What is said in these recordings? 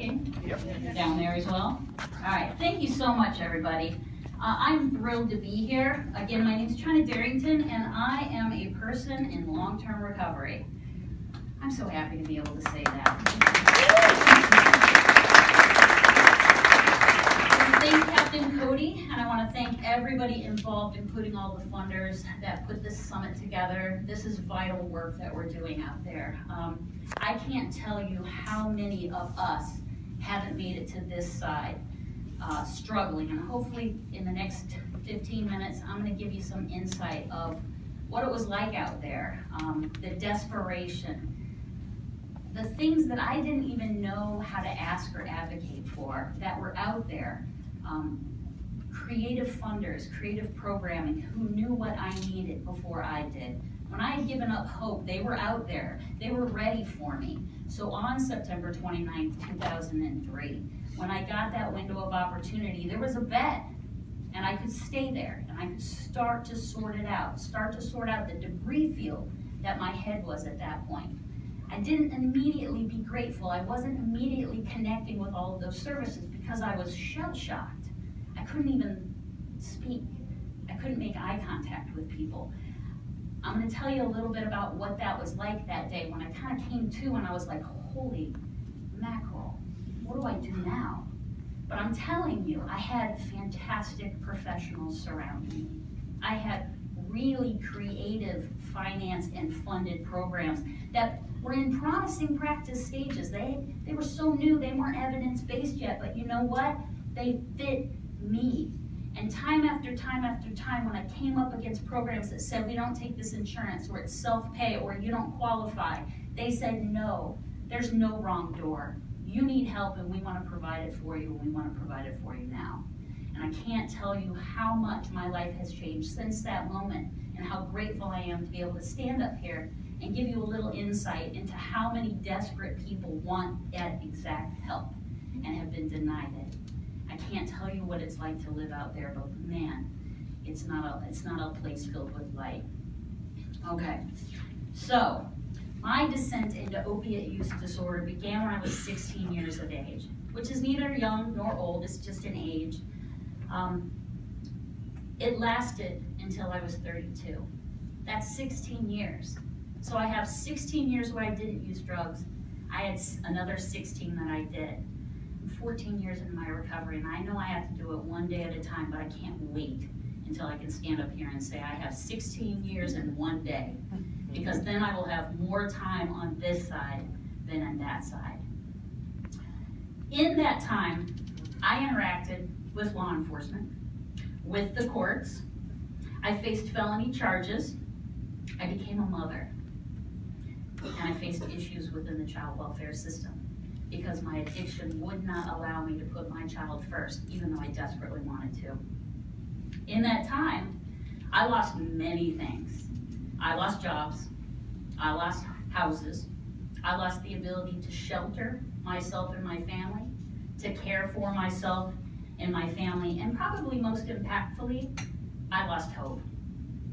working? Yep. Down there as well? All right, thank you so much, everybody. I'm thrilled to be here. Again, my name is Krys Darrington, and I am a person in long-term recovery. I'm so happy to be able to say that. I want to thank Captain Cody, and I want to thank everybody involved, including all the funders that put this summit together. This is vital work that we're doing out there. I can't tell you how many of us haven't made it to this side, struggling, and hopefully in the next 15 minutes, I'm going to give you some insight of what it was like out there, the desperation, the things that I didn't even know how to ask or advocate for that were out there. Creative funders, creative programming, who knew what I needed before I did. When I had given up hope, they were out there. They were ready for me. So on September 29th, 2003, when I got that window of opportunity, there was a bet, and I could stay there, and I could start to sort it out, start to sort out the debris field that my head was at that point. I didn't immediately be grateful. I wasn't immediately connecting with all of those services because I was shell-shocked. I couldn't even speak. I couldn't make eye contact with people. I'm going to tell you a little bit about what that was like that day when I kind of came to and I was like, holy mackerel, what do I do now? But I'm telling you, I had fantastic professionals surrounding me. I had really creative finance and funded programs that were in promising practice stages. They were so new, they weren't evidence-based yet, but you know what? They fit me. And time after time after time, when I came up against programs that said we don't take this insurance, or it's self-pay, or you don't qualify, they said no, there's no wrong door. You need help and we want to provide it for you, and we want to provide it for you now. And I can't tell you how much my life has changed since that moment, and how grateful I am to be able to stand up here and give you a little insight into how many desperate people want that exact help and have been denied it. I can't tell you what it's like to live out there, but man, it's not a place filled with light. Okay, so my descent into opiate use disorder began when I was 16 years of age, which is neither young nor old, it's just an age. It lasted until I was 32. That's 16 years. So I have 16 years where I didn't use drugs. I had another 16 that I did. I'm 14 years into my recovery, and I know I have to do it one day at a time, but I can't wait until I can stand up here and say I have 16 years in one day, because then I will have more time on this side than on that side. In that time, I interacted with law enforcement, with the courts. I faced felony charges. I became a mother. And I faced issues within the child welfare system because my addiction would not allow me to put my child first, even though I desperately wanted to. In that time, I lost many things. I lost jobs. I lost houses. I lost the ability to shelter myself and my family, to care for myself and my family, and probably most impactfully, I lost hope.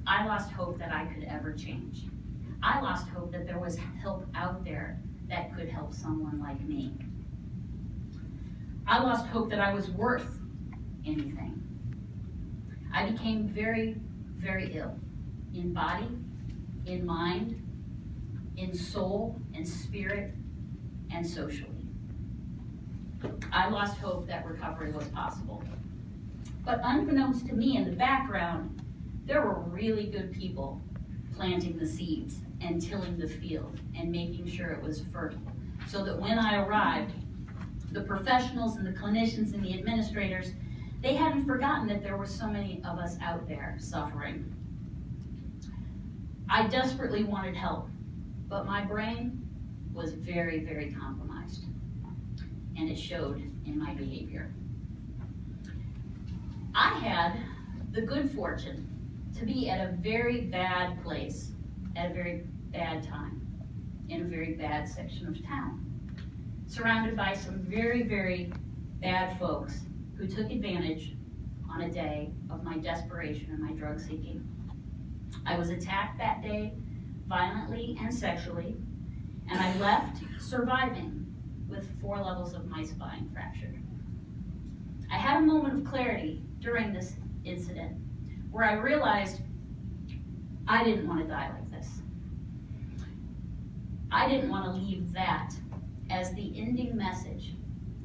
I lost hope that I could ever change. I lost hope that there was help out there that could help someone like me. I lost hope that I was worth anything. I became very, very ill, in body, in mind, in soul, in spirit, and socially. I lost hope that recovery was possible. But unbeknownst to me, in the background, there were really good people planting the seeds and tilling the field and making sure it was fertile, so that when I arrived, the professionals and the clinicians and the administrators, they hadn't forgotten that there were so many of us out there suffering. I desperately wanted help, but my brain was very, very compromised, and it showed in my behavior. I had the good fortune to be at a very bad place at a very bad time in a very bad section of town, surrounded by some very, very bad folks who took advantage on a day of my desperation and my drug seeking. I was attacked that day violently and sexually, and I left surviving with 4 levels of my spine fractured. I had a moment of clarity during this incident where I realized I didn't want to die like this. I didn't want to leave that as the ending message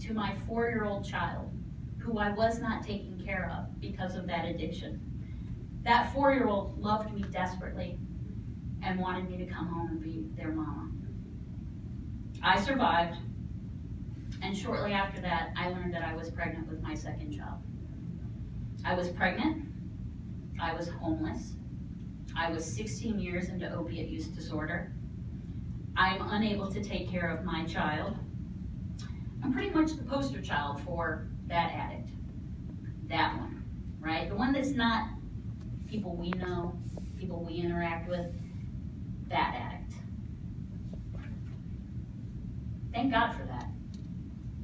to my 4-year-old child who I was not taking care of because of that addiction. That 4-year-old loved me desperately and wanted me to come home and be their mama. I survived, and shortly after that, I learned that I was pregnant with my 2nd child. I was pregnant, I was homeless, I was 16 years into opiate use disorder. I'm unable to take care of my child. I'm pretty much the poster child for that addict. That one, right? The one that's not people we know, people we interact with, that addict. Thank God for that.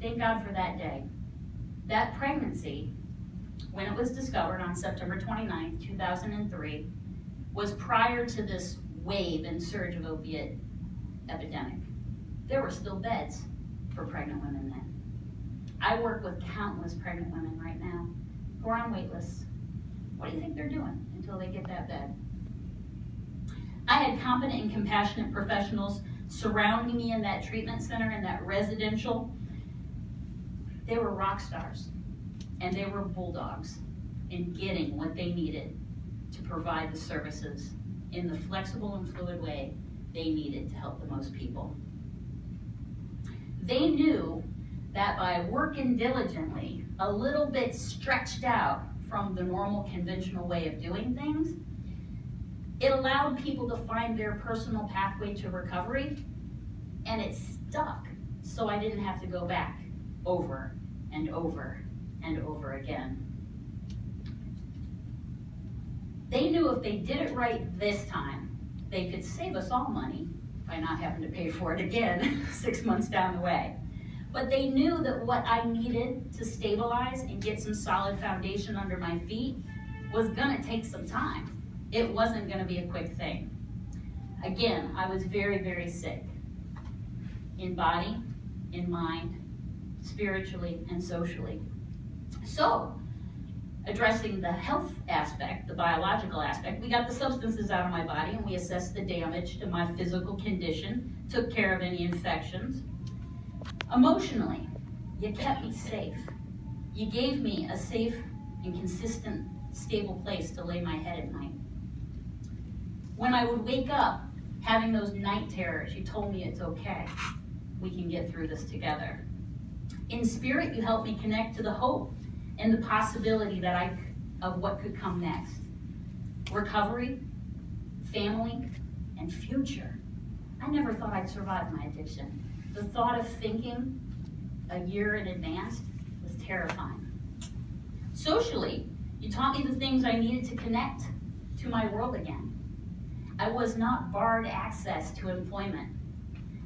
Thank God for that day. That pregnancy, when it was discovered on September 29th, 2003, was prior to this wave and surge of opiate epidemic. There were still beds for pregnant women then. I work with countless pregnant women right now who are on wait lists. What do you think they're doing until they get that bed? I had competent and compassionate professionals surrounding me in that treatment center, in that residential. They were rock stars, and they were bulldogs in getting what they needed to provide the services in the flexible and fluid way they needed to help the most people. They knew that by working diligently, a little bit stretched out from the normal conventional way of doing things, it allowed people to find their personal pathway to recovery, and it stuck, so I didn't have to go back over and over and over again. They knew if they did it right this time, they could save us all money by not having to pay for it again 6 months down the way. But they knew that what I needed to stabilize and get some solid foundation under my feet was gonna take some time. It wasn't gonna be a quick thing. Again, I was very, very sick. In body, in mind, spiritually, and socially. So, addressing the health aspect, the biological aspect, we got the substances out of my body and we assessed the damage to my physical condition, took care of any infections. Emotionally, you kept me safe. You gave me a safe and consistent, stable place to lay my head at night. When I would wake up having those night terrors, you told me it's okay. We can get through this together. In spirit, you helped me connect to the hope and the possibility that of what could come next. Recovery, family, and future. I never thought I'd survive my addiction. The thought of thinking a year in advance was terrifying. Socially, you taught me the things I needed to connect to my world again. I was not barred access to employment.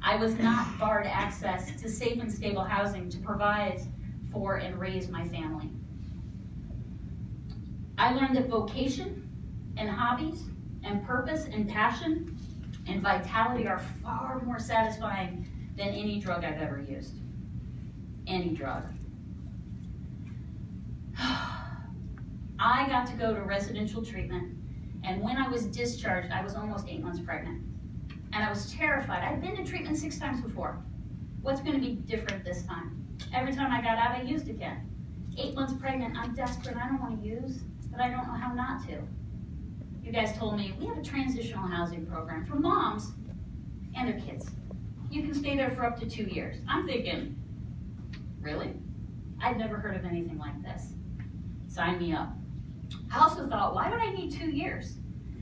I was not barred access to safe and stable housing to provide for and raise my family. I learned that vocation and hobbies and purpose and passion and vitality are far more satisfying than any drug I've ever used. Any drug. I got to go to residential treatment, and when I was discharged, I was almost 8 months pregnant. And I was terrified. I'd been to treatment 6 times before. What's gonna be different this time? Every time I got out, I used again. 8 months pregnant, I'm desperate, I don't wanna use, but I don't know how not to. You guys told me, we have a transitional housing program for moms and their kids. You can stay there for up to 2 years. I'm thinking, really? I'd never heard of anything like this. Sign me up. I also thought, why would I need 2 years?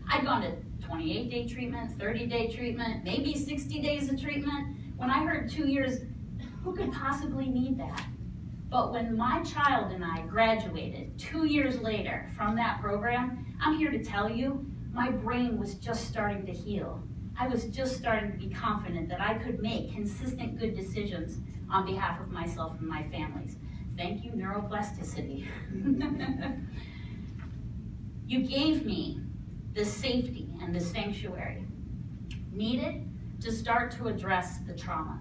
I'd gone to 28-day treatment, 30-day treatment, maybe 60 days of treatment. When I heard 2 years, who could possibly need that? But when my child and I graduated 2 years later from that program, I'm here to tell you, my brain was just starting to heal. I was just starting to be confident that I could make consistent good decisions on behalf of myself and my families. Thank you, neuroplasticity. You gave me the safety and the sanctuary needed to start to address the trauma.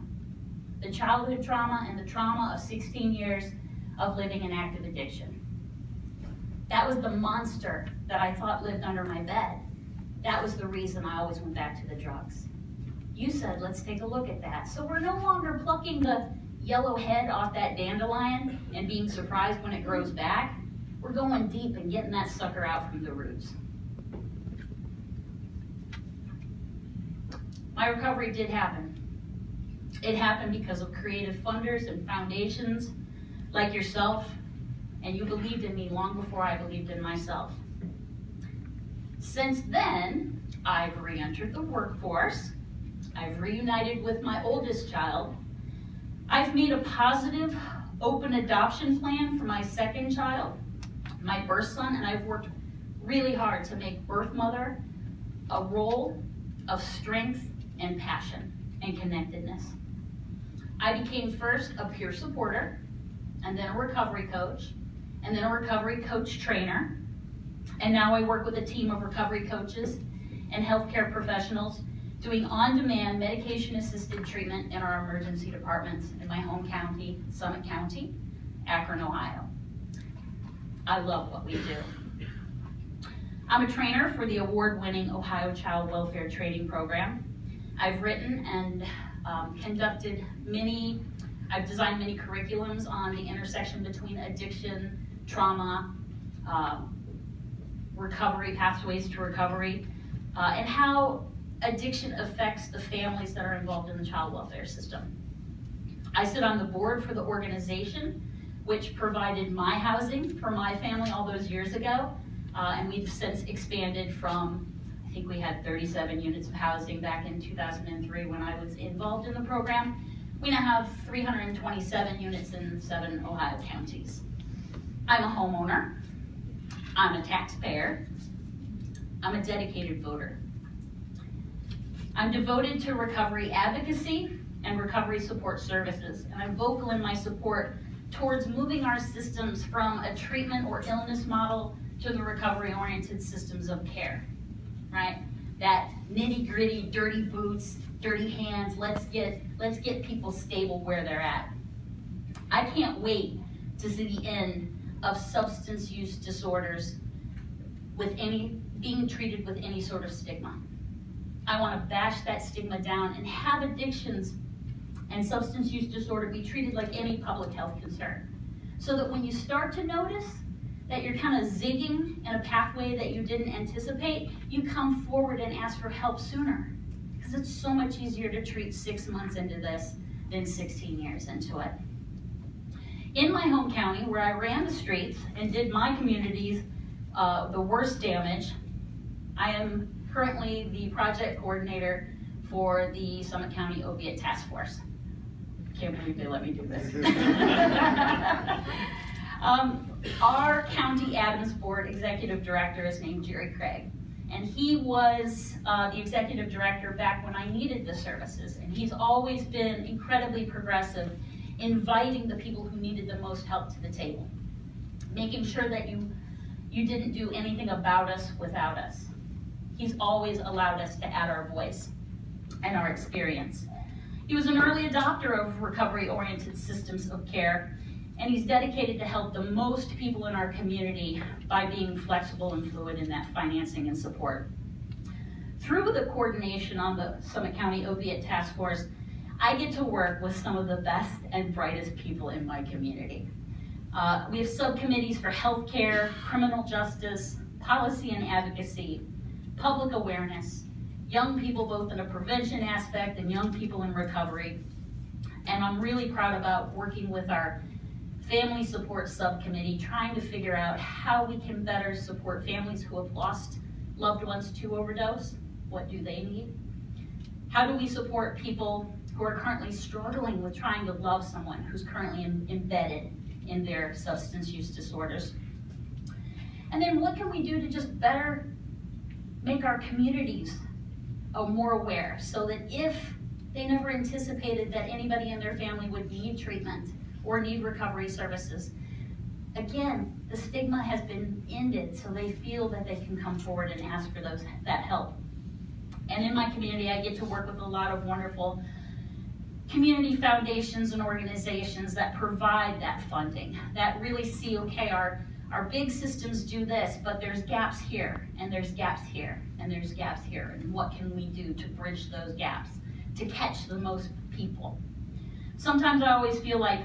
the childhood trauma and the trauma of 16 years of living in active addiction. That was the monster that I thought lived under my bed. That was the reason I always went back to the drugs. You said, let's take a look at that. So we're no longer plucking the yellow head off that dandelion and being surprised when it grows back. We're going deep and getting that sucker out from the roots. My recovery did happen. It happened because of creative funders and foundations like yourself, and you believed in me long before I believed in myself. Since then, I've re-entered the workforce. I've reunited with my oldest child. I've made a positive, open adoption plan for my second child, my birth son, and I've worked really hard to make birth mother a role of strength and passion and connectedness. I became first a peer supporter, and then a recovery coach, and then a recovery coach trainer, and now I work with a team of recovery coaches and healthcare professionals doing on-demand medication-assisted treatment in our emergency departments in my home county, Summit County, Akron, Ohio. I love what we do. I'm a trainer for the award-winning Ohio Child Welfare Training Program. I've written and I've designed many curriculums on the intersection between addiction, trauma, recovery, pathways to recovery, and how addiction affects the families that are involved in the child welfare system. I sit on the board for the organization which provided my housing for my family all those years ago, and we've since expanded from, I think we had 37 units of housing back in 2003 when I was involved in the program. We now have 327 units in 7 Ohio counties. I'm a homeowner, I'm a taxpayer, I'm a dedicated voter. I'm devoted to recovery advocacy and recovery support services, and I'm vocal in my support towards moving our systems from a treatment or illness model to the recovery-oriented systems of care, right? That nitty-gritty, dirty boots, dirty hands, let's get people stable where they're at. I can't wait to see the end of substance use disorders with being treated with any sort of stigma. I want to bash that stigma down and have addictions and substance use disorder be treated like any public health concern. So that when you start to notice that you're kind of zigging in a pathway that you didn't anticipate, you come forward and ask for help sooner. Because it's so much easier to treat 6 months into this than 16 years into it. In my home county, where I ran the streets and did my communities the worst damage, I am currently the project coordinator for the Summit County Opiate Task Force. Can't believe they let me do this. Our County Adams Board Executive Director is named Jerry Craig, and he was the Executive Director back when I needed the services, and he's always been incredibly progressive, inviting the people who needed the most help to the table, making sure that you didn't do anything about us without us. He's always allowed us to add our voice and our experience. He was an early adopter of recovery-oriented systems of care, and he's dedicated to help the most people in our community by being flexible and fluid in that financing and support. Through the coordination on the Summit County Opiate Task Force, I get to work with some of the best and brightest people in my community. We have subcommittees for healthcare, criminal justice, policy and advocacy, public awareness, young people both in a prevention aspect and young people in recovery. And I'm really proud about working with our family support subcommittee, trying to figure out how we can better support families who have lost loved ones to overdose. What do they need? How do we support people who are currently struggling with trying to love someone who's currently embedded in their substance use disorders? And then what can we do to just better make our communities more aware, so that if they never anticipated that anybody in their family would need treatment or need recovery services, again, the stigma has been ended, so they feel that they can come forward and ask for that help. And in my community, I get to work with a lot of wonderful community foundations and organizations that provide that funding, that really see, okay, our big systems do this, but there's gaps here, and there's gaps here, and there's gaps here, and what can we do to bridge those gaps, to catch the most people? Sometimes I always feel like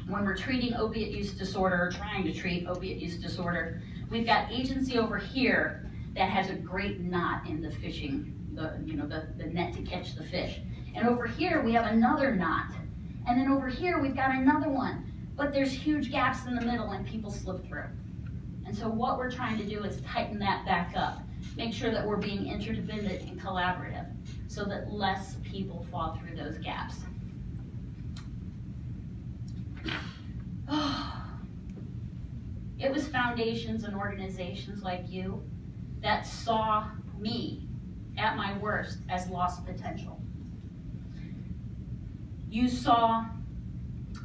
when we're treating opiate use disorder, or trying to treat opiate use disorder, we've got agency over here that has a great knot in the fishing, the net to catch the fish. And over here we have another knot. And then over here we've got another one. But there's huge gaps in the middle and people slip through. And so what we're trying to do is tighten that back up. Make sure that we're being interdependent and collaborative so that less people fall through those gaps. It was foundations and organizations like you that saw me at my worst as lost potential. You saw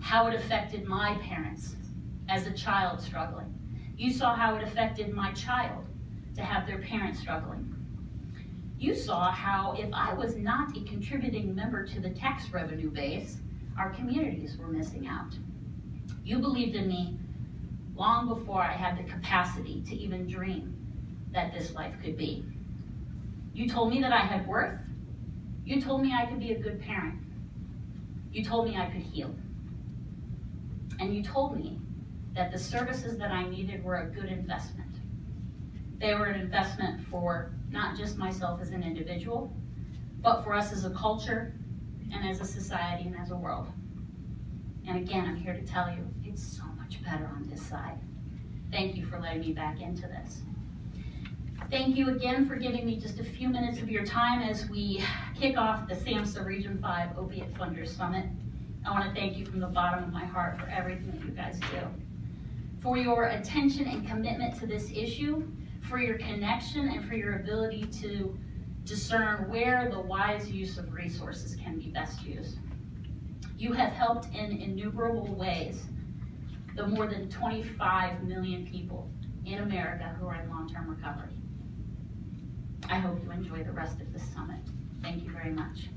how it affected my parents as a child struggling. You saw how it affected my child to have their parents struggling. You saw how if I was not a contributing member to the tax revenue base, our communities were missing out. You believed in me long before I had the capacity to even dream that this life could be. You told me that I had worth. You told me I could be a good parent. You told me I could heal. And you told me that the services that I needed were a good investment. They were an investment for not just myself as an individual, but for us as a culture and as a society and as a world. And again, I'm here to tell you, it's so much better on this side. Thank you for letting me back into this. Thank you again for giving me just a few minutes of your time as we kick off the SAMHSA Region 5 Opiate Funders Summit. I want to thank you from the bottom of my heart for everything that you guys do, for your attention and commitment to this issue, for your connection, and for your ability to discern where the wise use of resources can be best used. You have helped in innumerable ways the more than 25 million people in America who are in long-term recovery. I hope you enjoy the rest of this summit. Thank you very much.